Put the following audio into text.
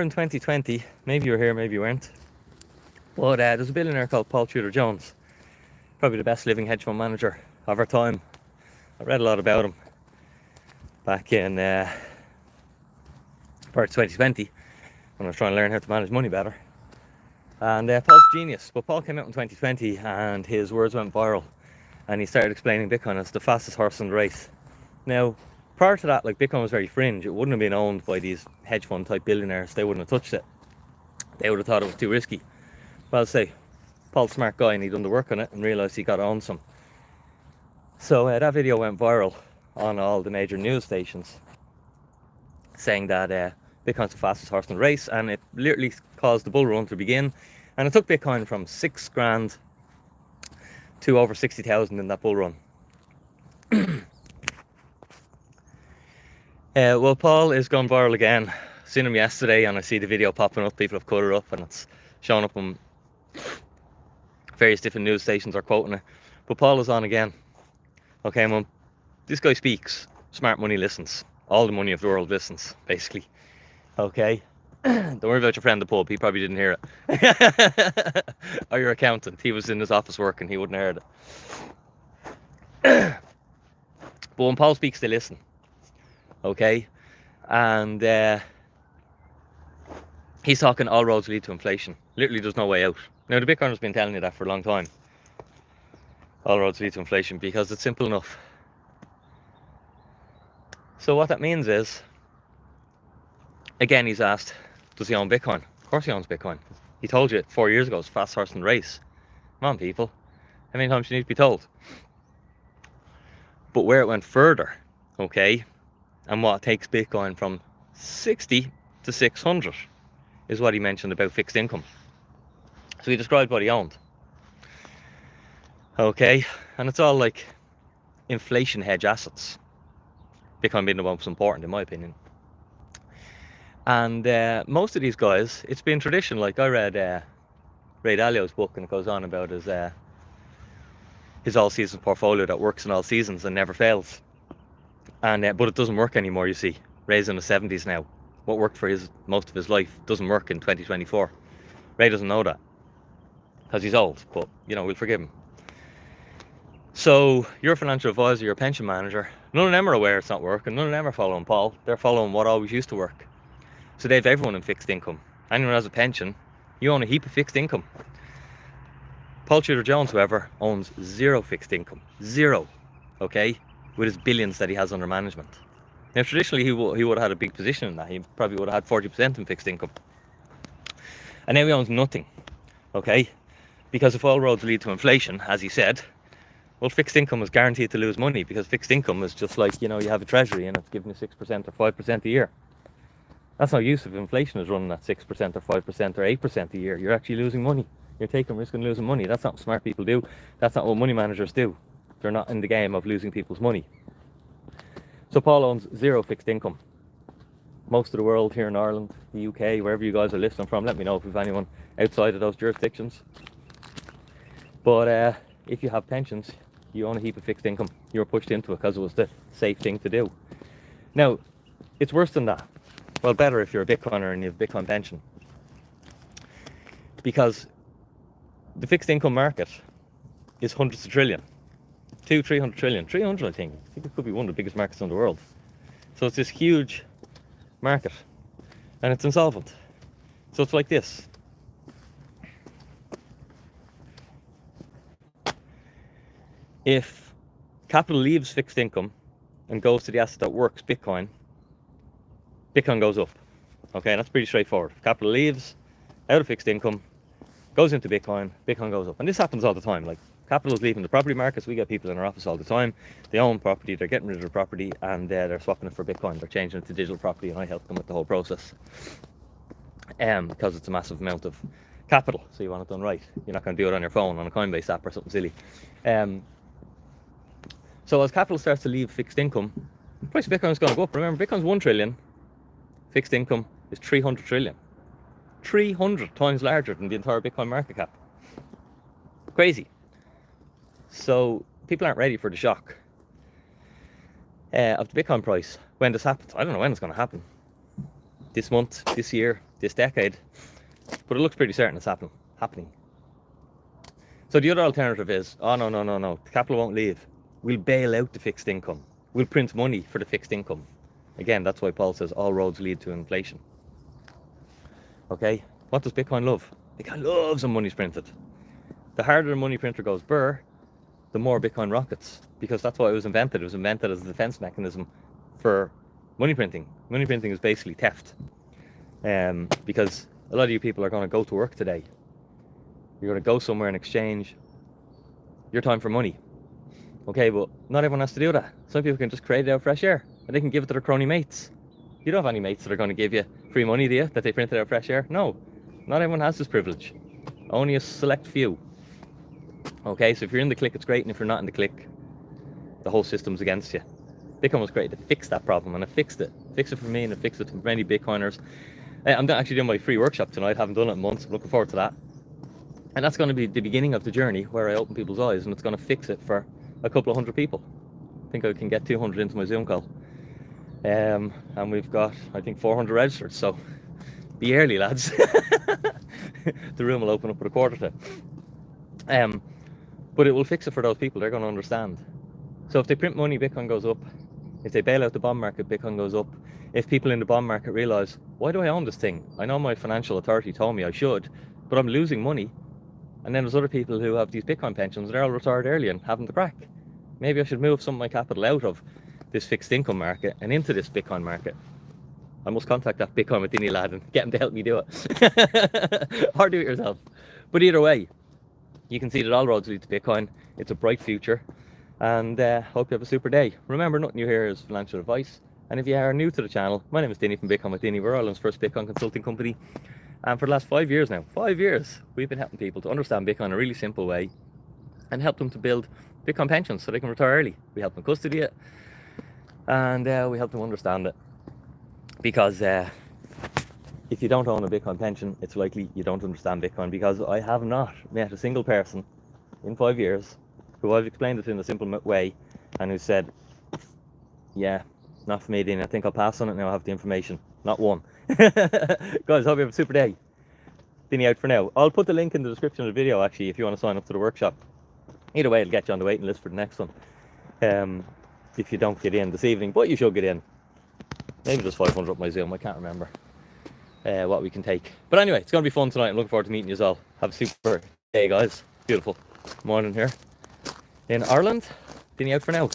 in 2020, maybe you were here, maybe you weren't, but there's a billionaire called Paul Tudor Jones, probably the best living hedge fund manager of our time. I read a lot about him back in part of 2020 when I was trying to learn how to manage money better. And Paul's a genius, but Paul came out in 2020 and his words went viral, and he started explaining Bitcoin as the fastest horse in the race. Now, prior to that, like, Bitcoin was very fringe. It wouldn't have been owned by these hedge fund type billionaires. They wouldn't have touched it. They would have thought it was too risky. Well, say, Paul's a smart guy and he'd done the work on it and realised he got to own some. So that video went viral on all the major news stations, saying that Bitcoin's the fastest horse in the race, and it literally caused the bull run to begin. And it took Bitcoin from 6 grand to over 60,000 in that bull run. Well, Paul is gone viral again. Seen him yesterday and I see the video popping up. People have cut it up and it's showing up on various different news stations are quoting it. But Paul is on again. Okay, Mum, this guy speaks. Smart money listens. All the money of the world listens, basically. Okay? Don't worry about your friend the pub. He probably didn't hear it. Or your accountant. He was in his office working. He wouldn't have heard it. But when Paul speaks, they listen. Okay? And he's talking all roads lead to inflation. Literally, there's no way out. Now, the Bitcoiner's been telling you that for a long time. All roads lead to inflation, because it's simple enough. So what that means is, again, he's asked, does he own Bitcoin? Of course he owns Bitcoin. He told you 4 years ago it's fast horse in the race. Come on, people. How many times do you need to be told? But where it went further, okay, and what takes Bitcoin from 60 to 600 is what he mentioned about fixed income. So he described what he owned. Okay, and it's all like inflation hedge assets. Bitcoin being the most important, in my opinion. And most of these guys, it's been tradition. Like, I read Ray Dalio's book, and it goes on about his all-season portfolio that works in all seasons and never fails. And but it doesn't work anymore, you see. Ray's in the 70s now. What worked for most of his life doesn't work in 2024. Ray doesn't know that, because he's old, but, you know, we'll forgive him. So you're a financial advisor, you're a pension manager. None of them are aware it's not working. None of them are following Paul. They're following what always used to work. So they have everyone in fixed income. Anyone who has a pension, you own a heap of fixed income. Paul Tudor Jones, however, owns zero fixed income. Zero. Okay? With his billions that he has under management. Now, traditionally, he would have had a big position in that. He probably would have had 40% in fixed income. And now he owns nothing. Okay? Because if all roads lead to inflation, as he said, well, fixed income is guaranteed to lose money, because fixed income is just like, you know, you have a treasury and it's giving you 6% or 5% a year. That's no use if inflation is running at 6% or 5% or 8% a year. You're actually losing money. You're taking risk and losing money. That's not what smart people do. That's not what money managers do. They're not in the game of losing people's money. So Paul owns zero fixed income. Most of the world here in Ireland, the UK, wherever you guys are listening from, let me know if you've anyone outside of those jurisdictions. But if you have pensions, you own a heap of fixed income. You were pushed into it because it was the safe thing to do. Now, it's worse than that. Well, better if you're a Bitcoiner and you have a Bitcoin pension. Because the fixed income market is hundreds of trillion. 300 trillion. 300, I think. I think it could be one of the biggest markets in the world. So it's this huge market. And it's insolvent. So it's like this. If capital leaves fixed income and goes to the asset that works, Bitcoin goes up. Okay, that's pretty straightforward. If capital leaves out of fixed income, goes into Bitcoin goes up. And this happens all the time. Like, capital is leaving the property markets. We get people in our office all the time. They own property, they're getting rid of the property, and they're swapping it for Bitcoin. They're changing it to digital property, and I help them with the whole process. Because it's a massive amount of capital, so you want it done right. You're not going to do it on your phone on a Coinbase app or something silly. So as capital starts to leave fixed income, the price of Bitcoin is going to go up. Remember, Bitcoin's 1 trillion. Fixed income is 300 trillion. 300 times larger than the entire Bitcoin market cap. Crazy. So people aren't ready for the shock of the Bitcoin price when this happens. I don't know when it's going to happen. this month, this year, this decade, but it looks pretty certain it's happening. So the other alternative is, oh no, the capital won't leave. We'll bail out the fixed income. We'll print money for the fixed income. Again, that's why Paul says all roads lead to inflation. Okay, what does Bitcoin love? Bitcoin loves when money's printed. The harder the money printer goes burr, the more Bitcoin rockets, because that's why it was invented. It was invented as a defense mechanism for money printing. Money printing is basically theft. Because a lot of you people are going to go to work today. You're going to go somewhere and exchange your time for money. Okay, but not everyone has to do that. Some people can just create it out of fresh air and they can give it to their crony mates. You don't have any mates that are going to give you free money, do you? That they printed out of fresh air? No, not everyone has this privilege. Only a select few. Okay, so if you're in the clique, it's great, and if you're not in the clique, the whole system's against you. Bitcoin was created to fix that problem, and it fixed it. Fix it for me, and it fixed it for many Bitcoiners. I'm actually doing my free workshop tonight. Haven't done it in months. I'm looking forward to that. And that's going to be the beginning of the journey where I open people's eyes, and it's going to fix it for a couple of hundred people. I think I can get 200 into my Zoom call. And we've got, I think, 400 registered, so be early, lads. The room will open up at 1:45. But it will fix it for those people. They're going to understand. So if they print money, Bitcoin goes up. If they bail out the bond market, Bitcoin goes up. If people in the bond market realize, why do I own this thing? I know my financial authority told me I should, but I'm losing money. And then there's other people who have these Bitcoin pensions, they're all retired early and having the crack. Maybe I should move some of my capital out of this fixed income market and into this Bitcoin market. I must contact that Bitcoin With Dinny lad and get him to help me do it. Or do it yourself. But either way, you can see that all roads lead to Bitcoin. It's a bright future. And hope you have a super day. Remember, nothing you hear is financial advice. And if you are new to the channel, my name is Dinny from Bitcoin With Dinny. We're Ireland's first Bitcoin consulting company. And for the last 5 years now, 5 years, we've been helping people to understand Bitcoin in a really simple way and help them to build Bitcoin pensions so they can retire early. We help them custody it, and we help them understand it. Because if you don't own a Bitcoin pension, it's likely you don't understand Bitcoin, because I have not met a single person in 5 years who I've explained it in a simple way and who said, yeah, not for me, Dinny, I think I'll pass on it now, I have the information. Not one. Guys, hope you have a super day. Dinny out for now. I'll put the link in the description of the video, actually, if you want to sign up to the workshop. Either way, it'll get you on the waiting list for the next one. If you don't get in this evening, but you should get in. Maybe just 500 up my Zoom, I can't remember what we can take. But anyway, it's going to be fun tonight. I'm looking forward to meeting you all. Have a super day, guys. Beautiful morning here in Ireland. Dinny out for now.